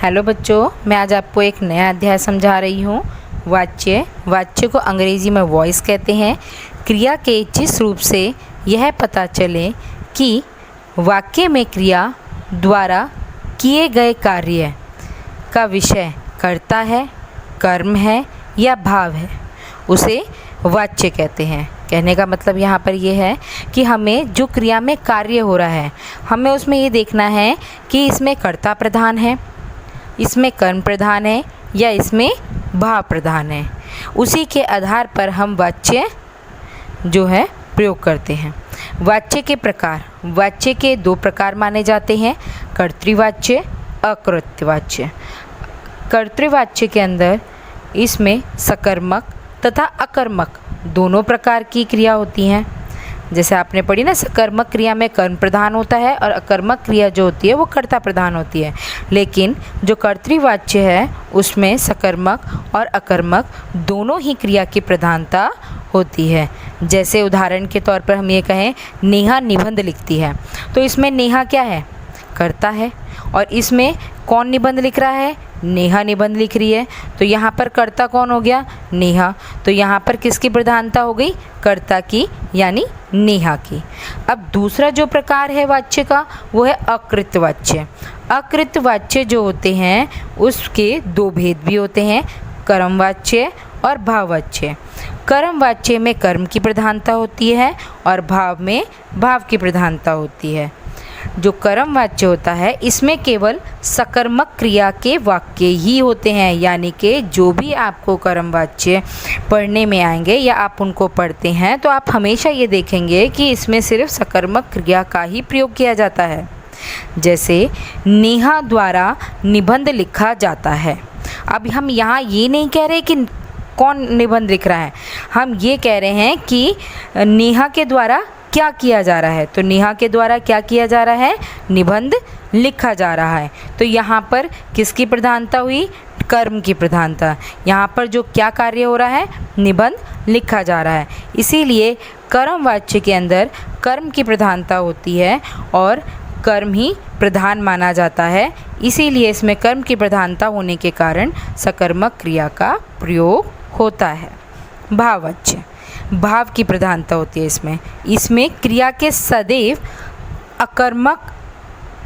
Hello बच्चों, मैं आज आपको एक नया अध्याय समझा रही हूँ। वाच्य को अंग्रेजी में वॉइस कहते हैं। क्रिया के जिस रूप से यह पता चले कि वाक्य में क्रिया द्वारा किए गए कार्य का विषय कर्ता है, कर्म है या भाव है, उसे वाच्य कहते हैं। कहने का मतलब यहाँ पर ये है कि हमें जो क्रिया में कार्य हो रहा है, हमें उसमें ये देखना है कि इसमें कर्ता प्रधान है, इसमें कर्म प्रधान है या इसमें भाव प्रधान है। उसी के आधार पर हम वाच्य जो है प्रयोग करते हैं। वाच्य के प्रकार, वाच्य के दो प्रकार माने जाते हैं, कर्तृवाच्य, अकृत्यवाच्य। कर्तृवाच्य के अंदर इसमें सकर्मक तथा अकर्मक दोनों प्रकार की क्रिया होती हैं। जैसे आपने पढ़ी ना, सकर्मक क्रिया में कर्म प्रधान होता है और अकर्मक क्रिया जो होती है वो कर्ता प्रधान होती है। लेकिन जो कर्तृवाच्य है उसमें सकर्मक और अकर्मक दोनों ही क्रिया की प्रधानता होती है। जैसे उदाहरण के तौर पर हम ये कहें, नेहा निबंध लिखती है, तो इसमें नेहा क्या है? कर्ता है। और इसमें कौन निबंध लिख रहा है? नेहा निबंध लिख रही है। तो यहाँ पर कर्ता कौन हो गया? नेहा। तो यहाँ पर किसकी प्रधानता हो गई? कर्ता की, यानी नेहा की। अब दूसरा जो प्रकार है वाच्य का, वो है अकृतवाच्य। अकृतवाच्य जो होते हैं उसके दो भेद भी होते हैं, कर्मवाच्य और भाववाच्य। कर्मवाच्य में कर्म की प्रधानता होती है और भाव में भाव की प्रधानता होती है। जो कर्मवाच्य होता है इसमें केवल सकर्मक क्रिया के वाक्य ही होते हैं, यानी कि जो भी आपको कर्मवाच्य पढ़ने में आएंगे या आप उनको पढ़ते हैं तो आप हमेशा ये देखेंगे कि इसमें सिर्फ सकर्मक क्रिया का ही प्रयोग किया जाता है। जैसे नेहा द्वारा निबंध लिखा जाता है। अब हम यहाँ ये नहीं कह रहे कि कौन निबंध लिख रहा है, हम ये कह रहे हैं कि नेहा के द्वारा क्या किया जा रहा है। तो नेहा के द्वारा क्या किया जा रहा है? निबंध लिखा जा रहा है। तो यहाँ पर किसकी प्रधानता हुई? कर्म की प्रधानता। यहाँ पर जो क्या कार्य हो रहा है? निबंध लिखा जा रहा है। इसीलिए कर्मवाच्य के अंदर कर्म की प्रधानता होती है और कर्म ही प्रधान माना जाता है। इसीलिए इसमें कर्म की प्रधानता होने के कारण सकर्मक क्रिया का प्रयोग होता है। भाववाच्य, भाव की प्रधानता होती है इसमें क्रिया के सदैव अकर्मक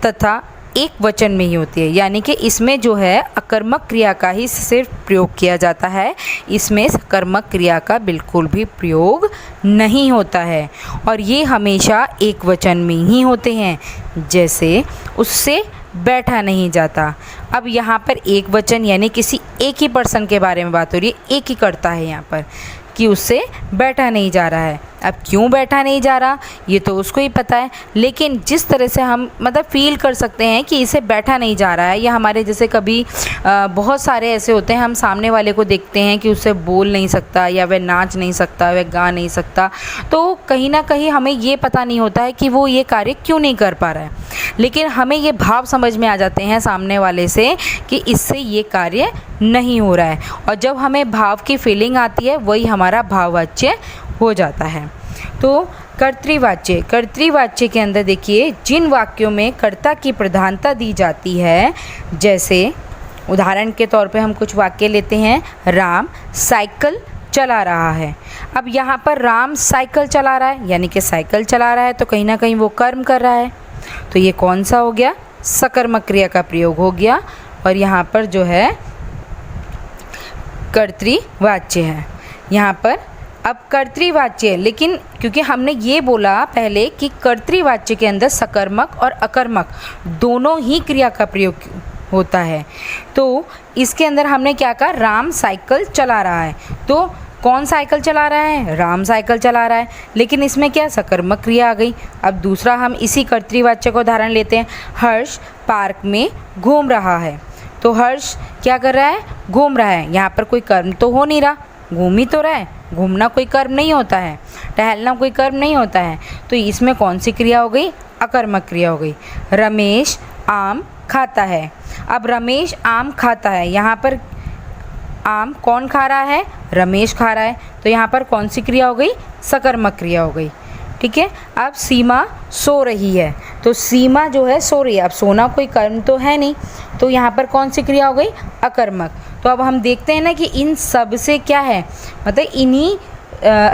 तथा एक वचन में ही होती है, यानी कि इसमें जो है अकर्मक क्रिया का ही सिर्फ प्रयोग किया जाता है। इसमें सकर्मक क्रिया का बिल्कुल भी प्रयोग नहीं होता है और ये हमेशा एक वचन में ही होते हैं। जैसे उससे बैठा नहीं जाता। अब यहाँ पर एक वचन यानी किसी एक ही पर्सन के बारे में बात हो रही है, एक ही करता है यहाँ पर कि उससे बैठा नहीं जा रहा है। अब क्यों बैठा नहीं जा रहा ये तो उसको ही पता है, लेकिन जिस तरह से हम मतलब फील कर सकते हैं कि इसे बैठा नहीं जा रहा है, या हमारे जैसे कभी बहुत सारे ऐसे होते हैं, हम सामने वाले को देखते हैं कि उससे बोल नहीं सकता या वह नाच नहीं सकता, वह गा नहीं सकता, तो कहीं ना कहीं हमें ये पता नहीं होता है कि वो ये कार्य क्यों नहीं कर पा रहा है, लेकिन हमें ये भाव समझ में आ जाते हैं सामने वाले से कि इससे ये कार्य नहीं हो रहा है। और जब हमें भाव की फीलिंग आती है वही हमारा भाववाच्य हो जाता है। तो कर्तृवाच्य, कर्तृवाच्य के अंदर देखिए जिन वाक्यों में कर्ता की प्रधानता दी जाती है, जैसे उदाहरण के तौर पे हम कुछ वाक्य लेते हैं, राम साइकिल चला रहा है। अब यहाँ पर राम साइकिल चला रहा है यानी कि साइकिल चला रहा है, तो कहीं ना कहीं वो कर्म कर रहा है। तो ये कौन सा हो गया? सकर्मक क्रिया का प्रयोग हो गया और यहाँ पर जो है कर्तृवाच्य है। यहाँ पर अब कर्तृवाच्य, लेकिन क्योंकि हमने ये बोला पहले कि कर्तृवाच्य के अंदर सकर्मक और अकर्मक दोनों ही क्रिया का प्रयोग होता है, तो इसके अंदर हमने क्या कहा? राम साइकिल चला रहा है। तो कौन साइकिल चला रहा है? राम साइकिल चला रहा है, लेकिन इसमें क्या? सकर्मक क्रिया आ गई। अब दूसरा हम इसी कर्तृवाच्य का उदाहरण लेते हैं, हर्ष पार्क में घूम रहा है। तो हर्ष क्या कर रहा है? घूम रहा है। यहाँ पर कोई कर्म तो हो नहीं रहा, घूम ही तो रहा है। घूमना कोई कर्म नहीं होता है, टहलना कोई कर्म नहीं होता है, तो इसमें कौन सी क्रिया हो गई? अकर्मक क्रिया हो गई। रमेश आम खाता है। अब रमेश आम खाता है, यहाँ पर आम कौन खा रहा है? रमेश खा रहा है, तो यहाँ पर कौन सी क्रिया हो गई? सकर्मक क्रिया हो गई। ठीक है। अब सीमा सो रही है। तो सीमा जो है सो रही है। अब सोना कोई कर्म तो है नहीं, तो यहाँ पर कौन सी क्रिया हो गई? अकर्मक। तो अब हम देखते हैं ना कि इन सब से क्या है, मतलब इन्हीं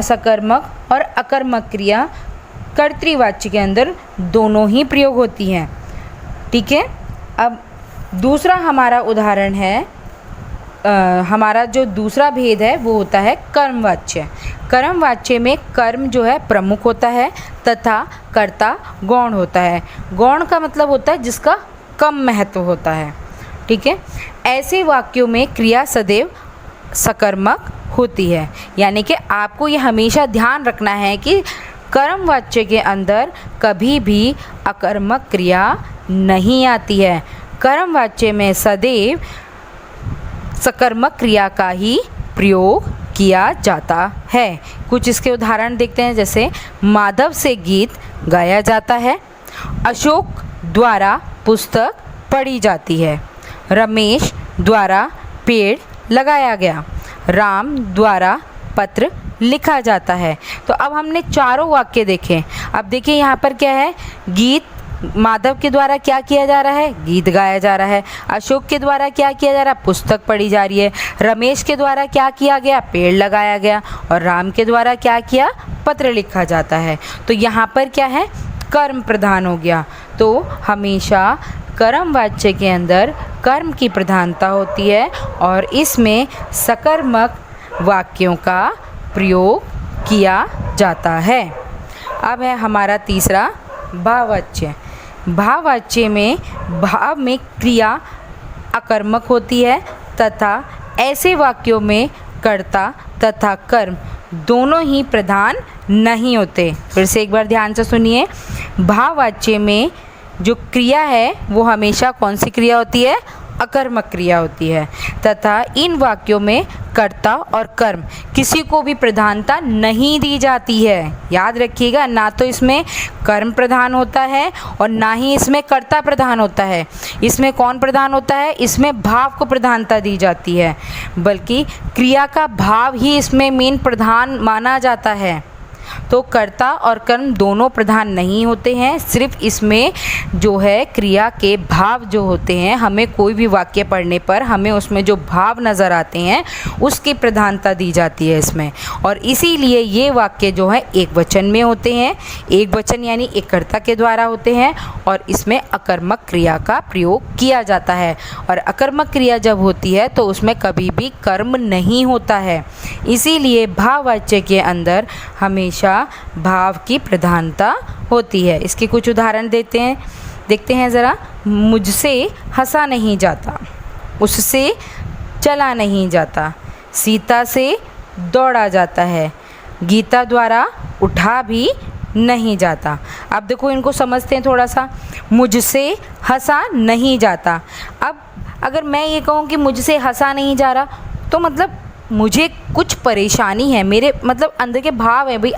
सकर्मक और अकर्मक क्रिया कर्तृवाच्य के अंदर दोनों ही प्रयोग होती हैं। ठीक है। अब दूसरा हमारा उदाहरण है, हमारा जो दूसरा भेद है वो होता है कर्मवाच्य। कर्मवाच्य में कर्म जो है प्रमुख होता है तथा कर्ता गौण होता है। गौण का मतलब होता है जिसका कम महत्व होता है। ठीक है। ऐसे वाक्यों में क्रिया सदैव सकर्मक होती है। यानी कि आपको ये हमेशा ध्यान रखना है कि कर्मवाच्य के अंदर कभी भी अकर्मक क्रिया नहीं आती है। कर्मवाच्य में सदैव सकर्मक क्रिया का ही प्रयोग किया जाता है। कुछ इसके उदाहरण देखते हैं, जैसे माधव से गीत गाया जाता है, अशोक द्वारा पुस्तक पढ़ी जाती है, रमेश द्वारा पेड़ लगाया गया, राम द्वारा पत्र लिखा जाता है। तो अब हमने चारों वाक्य देखे। अब देखिए यहाँ पर क्या है, गीत माधव के द्वारा क्या किया जा रहा है? गीत गाया जा रहा है। अशोक के द्वारा क्या किया जा रहा है? पुस्तक पढ़ी जा रही है। रमेश के द्वारा क्या किया गया? पेड़ लगाया गया। और राम के द्वारा क्या किया? पत्र लिखा जाता है। तो यहाँ पर क्या है? कर्म प्रधान हो गया। तो हमेशा कर्मवाच्य के अंदर कर्म की प्रधानता होती है और इसमें सकर्मक वाक्यों का प्रयोग किया जाता है। अब है हमारा तीसरा भाववाच्य। भाववाच्य में भाव में क्रिया अकर्मक होती है तथा ऐसे वाक्यों में कर्ता तथा कर्म दोनों ही प्रधान नहीं होते। फिर से एक बार ध्यान से सुनिए। भाववाच्य में जो क्रिया है वो हमेशा कौन सी क्रिया होती है? अकर्मक क्रिया होती है तथा इन वाक्यों में कर्ता और कर्म किसी को भी प्रधानता नहीं दी जाती है। याद रखिएगा, ना तो इसमें कर्म प्रधान होता है और ना ही इसमें कर्ता प्रधान होता है। इसमें कौन प्रधान होता है? इसमें भाव को प्रधानता दी जाती है, बल्कि क्रिया का भाव ही इसमें मेन प्रधान माना जाता है। तो कर्ता और कर्म दोनों प्रधान नहीं होते हैं, सिर्फ इसमें जो है क्रिया के भाव जो होते हैं, हमें कोई भी वाक्य पढ़ने पर हमें उसमें जो भाव नज़र आते हैं उसकी प्रधानता दी जाती है इसमें। और इसीलिए ये वाक्य जो है एक वचन में होते हैं। एक वचन यानी एक कर्ता के द्वारा होते हैं और इसमें अकर्मक क्रिया का प्रयोग किया जाता है। और अकर्मक क्रिया जब होती है तो उसमें कभी भी कर्म नहीं होता है। इसीलिए भाववाच्य के अंदर हमेशा भाव की प्रधानता होती है। इसके कुछ उदाहरण देखते हैं ज़रा। मुझसे हंसा नहीं जाता, उससे चला नहीं जाता, सीता से दौड़ा जाता है, गीता द्वारा उठा भी नहीं जाता। अब देखो इनको समझते हैं थोड़ा सा। मुझसे हंसा नहीं जाता। अब अगर मैं ये कहूँ कि मुझसे हंसा नहीं जा रहा, तो मतलब मुझे कुछ परेशानी है, मेरे मतलब अंदर के भाव है भाई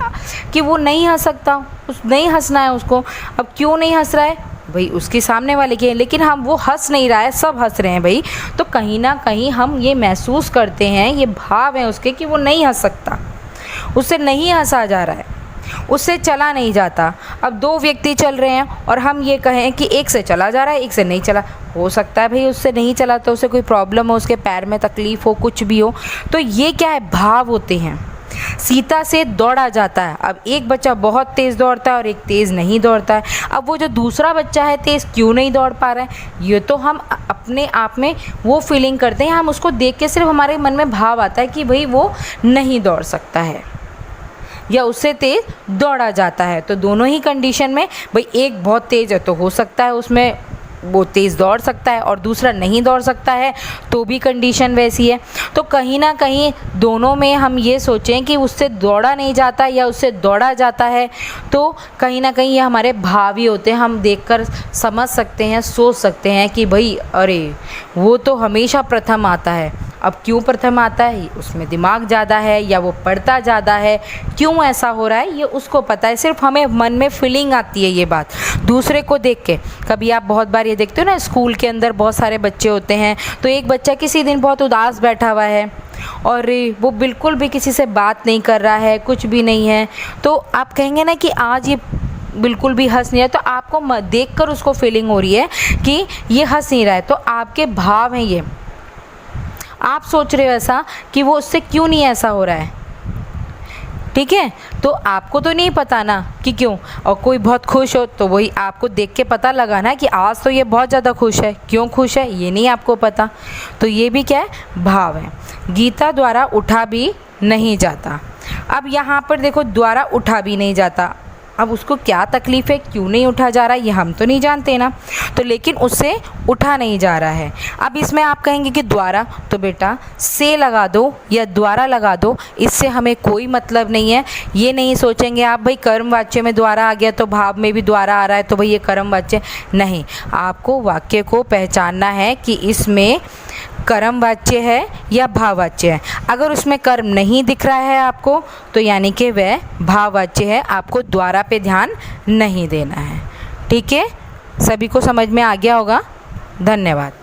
कि वो नहीं हंस सकता, नहीं हंसना है उसको। अब क्यों नहीं हंस रहा है भाई? उसके सामने वाले के हैं, लेकिन हम वो हंस नहीं रहा है, सब हंस रहे हैं भाई। तो कहीं ना कहीं हम ये महसूस करते हैं, ये भाव है उसके कि वो नहीं हंस सकता, उससे नहीं हंसा जा रहा है, उससे चला नहीं जाता। अब दो व्यक्ति चल रहे हैं और हम ये कहें कि एक से चला जा रहा है, एक से नहीं चला। हो सकता है भाई उससे नहीं चला तो उसे कोई प्रॉब्लम हो, उसके पैर में तकलीफ़ हो, कुछ भी हो। तो ये क्या है? भाव होते हैं। सीता से दौड़ा जाता है। अब एक बच्चा बहुत तेज़ दौड़ता है और एक तेज़ नहीं दौड़ता है। अब वो जो दूसरा बच्चा है तेज़ क्यों नहीं दौड़ पा रहा है, ये तो हम अपने आप में वो फीलिंग करते हैं। हम उसको देख के सिर्फ हमारे मन में भाव आता है कि भाई वो नहीं दौड़ सकता है या उससे तेज़ दौड़ा जाता है। तो दोनों ही कंडीशन में भाई एक बहुत तेज़ है तो हो सकता है उसमें वो तेज़ दौड़ सकता है और दूसरा नहीं दौड़ सकता है, तो भी कंडीशन वैसी है। तो कहीं ना कहीं दोनों में हम ये सोचें कि उससे दौड़ा नहीं जाता या उससे दौड़ा जाता है, तो कहीं ना कहीं ये हमारे भाव ही होते हैं। हम देखकर समझ सकते हैं, सोच सकते हैं कि भाई अरे वो तो हमेशा प्रथम आता है। अब क्यों प्रथम आता है? उसमें दिमाग ज़्यादा है या वो पढ़ता ज़्यादा है, क्यों ऐसा हो रहा है ये उसको पता है। सिर्फ हमें मन में फीलिंग आती है ये बात दूसरे को देख के। कभी आप बहुत बार ये देखते हो ना, स्कूल के अंदर बहुत सारे बच्चे होते हैं, तो एक बच्चा किसी दिन बहुत उदास बैठा हुआ है और वो बिल्कुल भी किसी से बात नहीं कर रहा है, कुछ भी नहीं है, तो आप कहेंगे ना कि आज ये बिल्कुल भी हंस नहीं रहा है, तो आपको देखकर उसको फीलिंग हो रही है कि ये हंस नहीं रहा है, तो आपके भाव हैं ये। आप सोच रहे हो ऐसा कि वो उससे क्यों नहीं ऐसा हो रहा है, ठीक है। तो आपको तो नहीं पता ना कि क्यों, और कोई बहुत खुश हो तो वही आपको देख के पता लगा ना कि आज तो ये बहुत ज़्यादा खुश है, क्यों खुश है ये नहीं आपको पता। तो ये भी क्या है, भाव है। गीता द्वारा उठा भी नहीं जाता। अब यहाँ पर देखो, द्वारा उठा भी नहीं जाता, अब उसको क्या तकलीफ़ है, क्यों नहीं उठा जा रहा है, ये हम तो नहीं जानते ना। तो लेकिन उससे उठा नहीं जा रहा है। अब इसमें आप कहेंगे कि द्वारा, तो बेटा से लगा दो या द्वारा लगा दो, इससे हमें कोई मतलब नहीं है। ये नहीं सोचेंगे आप भाई कर्म वाच्य में द्वारा आ गया तो भाव में भी द्वारा आ रहा है तो भाई ये कर्म वाच्य नहीं। आपको वाक्य को पहचानना है कि इसमें कर्म वाच्य है या भाववाच्य है। अगर उसमें कर्म नहीं दिख रहा है आपको, तो यानी कि वह भाववाच्य है, आपको द्वारा पे ध्यान नहीं देना है। ठीक है, सभी को समझ में आ गया होगा। धन्यवाद।